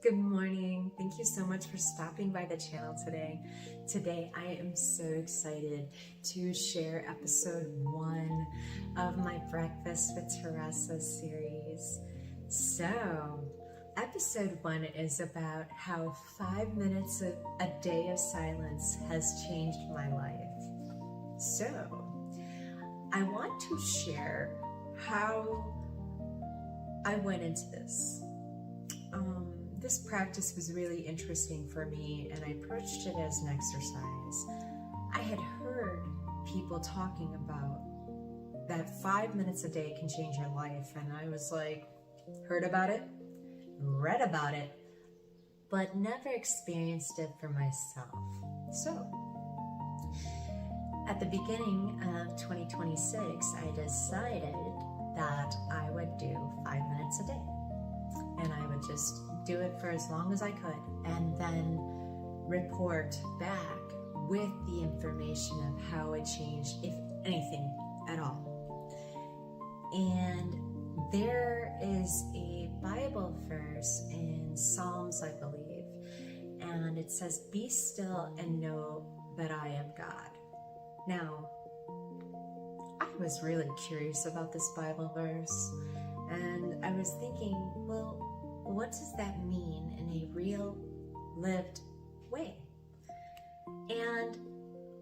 Good morning. Thank you so much for stopping by the channel today. Today I am so excited to share episode 1 of my Breakfast with Teressa series. So, episode 1 is about how 5 minutes a day of silence has changed my life. So, I want to share how I went into this. This practice was really interesting for me, and I approached it as an exercise. I had heard people talking about that 5 minutes a day can change your life, and I was like, heard about it, read about it, but never experienced it for myself. So, at the beginning of 2026, I decided that I would do 5 minutes a day. And I would just do it for as long as I could and then report back with the information of how it changed, if anything at all. And there is a Bible verse in Psalms, I believe, and it says, "Be still and know that I am God." Now, I was really curious about this Bible verse, and I was thinking, well, what does that mean in a real, lived way? And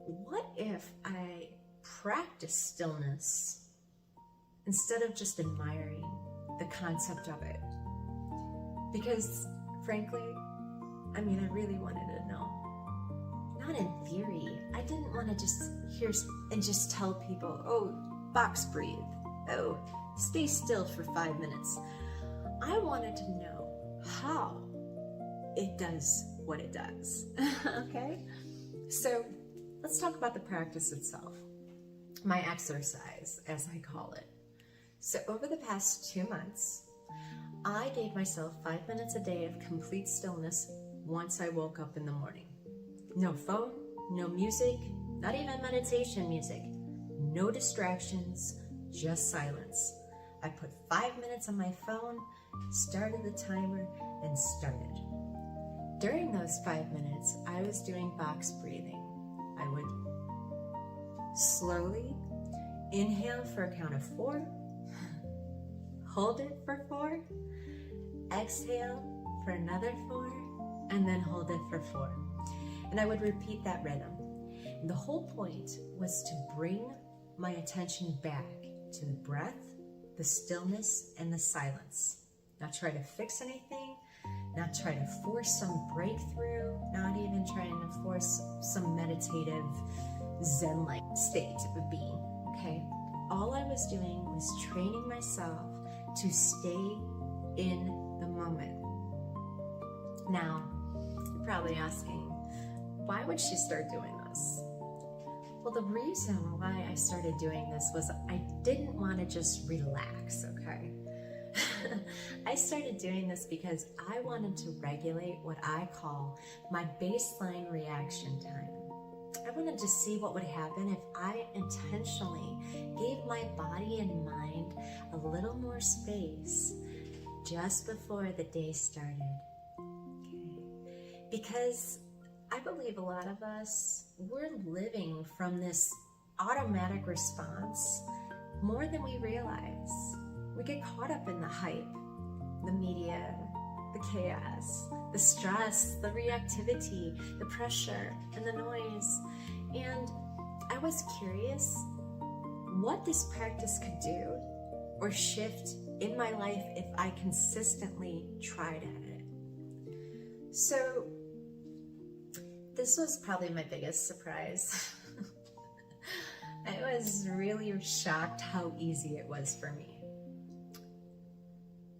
what if I practice stillness instead of just admiring the concept of it? Because, frankly, I really wanted to know. Not in theory. I didn't want to just hear and just tell people, oh, box breathe. Oh, stay still for 5 minutes. I wanted to know how it does what it does. Okay? So let's talk about the practice itself. My exercise, as I call it. So over the past 2 months, I gave myself 5 minutes a day of complete stillness once I woke up in the morning. No phone, no music, not even meditation music. No distractions, just silence. I put 5 minutes on my phone, started the timer, and started. During those 5 minutes, I was doing box breathing. I would slowly inhale for a count of 4, hold it for 4, exhale for another 4, and then hold it for 4. And I would repeat that rhythm. And the whole point was to bring my attention back to the breath, the stillness, and the silence. Not try to fix anything, not try to force some breakthrough, not even trying to force some meditative Zen-like state of being, okay? All I was doing was training myself to stay in the moment. Now, you're probably asking, why would she start doing this? Well, the reason why I started doing this was I didn't want to just relax, okay? I started doing this because I wanted to regulate what I call my baseline reaction time. I wanted to see what would happen if I intentionally gave my body and mind a little more space just before the day started. Okay? Because I believe a lot of us, we're living from this automatic response more than we realize. We get caught up in the hype, the media, the chaos, the stress, the reactivity, the pressure, and the noise. And I was curious what this practice could do or shift in my life if I consistently tried at it. So this was probably my biggest surprise. I was really shocked how easy it was for me.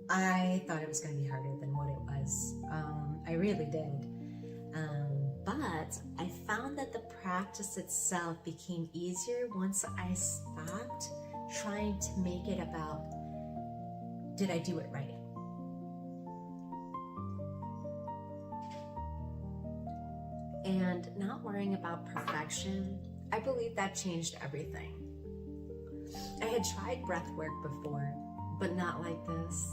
I thought it was going to be harder than what it was. I really did. But I found that the practice itself became easier once I stopped trying to make it about, did I do it right? And not worrying about perfection, I believe that changed everything. I had tried breath work before, but not like this.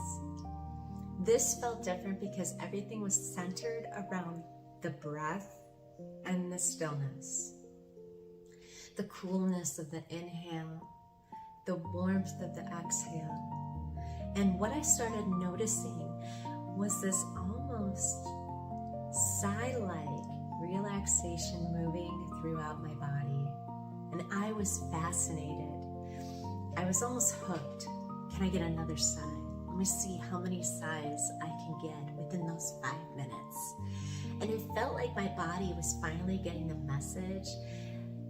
This felt different because everything was centered around the breath and the stillness. The coolness of the inhale, the warmth of the exhale. And what I started noticing was this almost sigh-like relaxation moving throughout my body. And I was fascinated. I was almost hooked. Can I get another sigh? Let me see how many sighs I can get within those 5 minutes. And it felt like my body was finally getting the message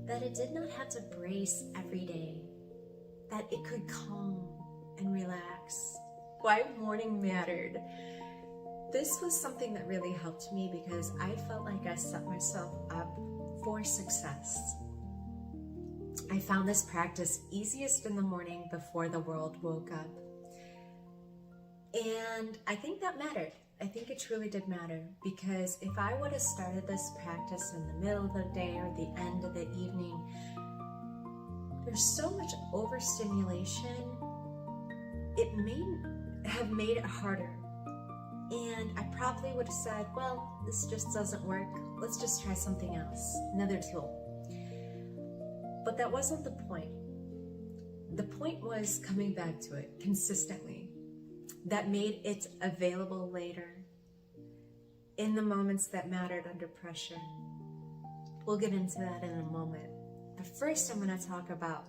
that it did not have to brace every day, that it could calm and relax. Why morning mattered. This was something that really helped me because I felt like I set myself up for success. I found this practice easiest in the morning before the world woke up. And I think that mattered. I think it truly did matter, because if I would have started this practice in the middle of the day or the end of the evening, there's so much overstimulation, it may have made it harder. And I probably would have said, well, this just doesn't work. Let's just try something else, another tool. But that wasn't the point. The point was coming back to it consistently. That made it available later, in the moments that mattered under pressure. We'll get into that in a moment. But first, I'm going to talk about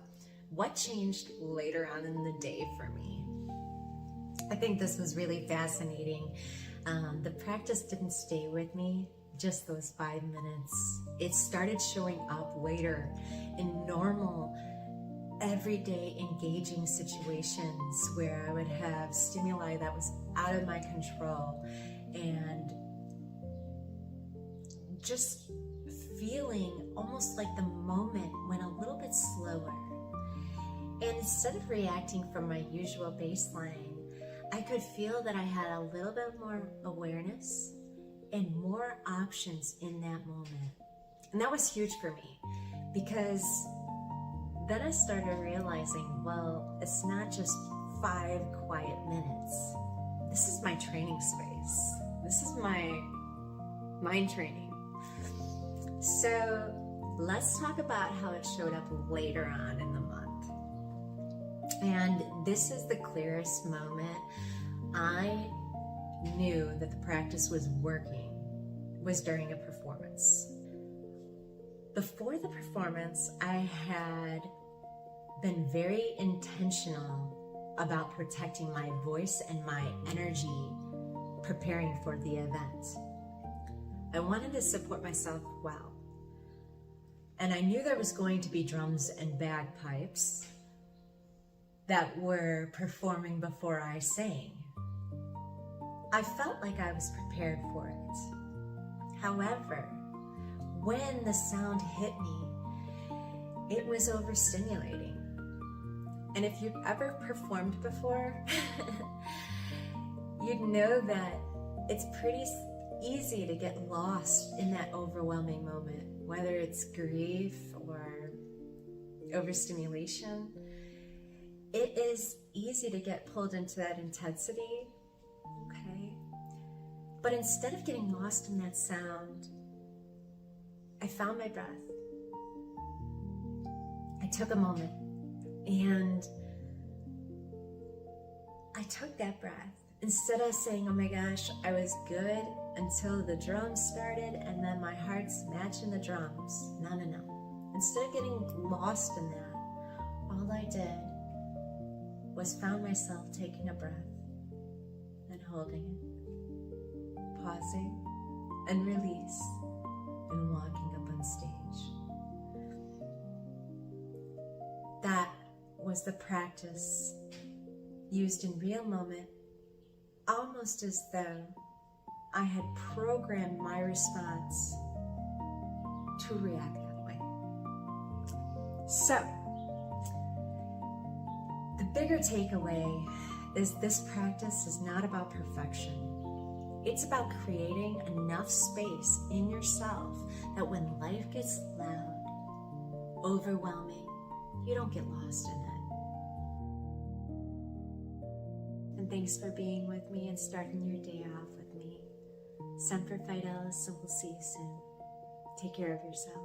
what changed later on in the day for me. I think this was really fascinating. The practice didn't stay with me just those 5 minutes. It started showing up later in normal, everyday engaging situations where I would have stimuli that was out of my control, and just feeling almost like the moment went a little bit slower. And instead of reacting from my usual baseline, I could feel that I had a little bit more awareness and more options in that moment. And that was huge for me, because then I started realizing, well, it's not just 5 quiet minutes. This is my training space. This is my mind training. So let's talk about how it showed up later on in the month. And this is the clearest moment I knew that the practice was working, was during a performance. Before the performance, I had been very intentional about protecting my voice and my energy preparing for the event. I wanted to support myself well. And I knew there was going to be drums and bagpipes that were performing before I sang. I felt like I was prepared for it. However, when the sound hit me, it was overstimulating. And if you've ever performed before, you'd know that it's pretty easy to get lost in that overwhelming moment, whether it's grief or overstimulation. It is easy to get pulled into that intensity, okay? But instead of getting lost in that sound, I found my breath. I took a moment and I took that breath. Instead of saying, oh my gosh, I was good until the drums started and then my heart's matching the drums. No. Instead of getting lost in that, all I did was found myself taking a breath and holding it, pausing and release, and walking up on stage. That was the practice used in real moment, almost as though I had programmed my response to react that way. So, the bigger takeaway is this practice is not about perfection. It's about creating enough space in yourself that when life gets loud, overwhelming, you don't get lost in it. And thanks for being with me and starting your day off with me. Semper Fidelis, and we'll see you soon. Take care of yourself.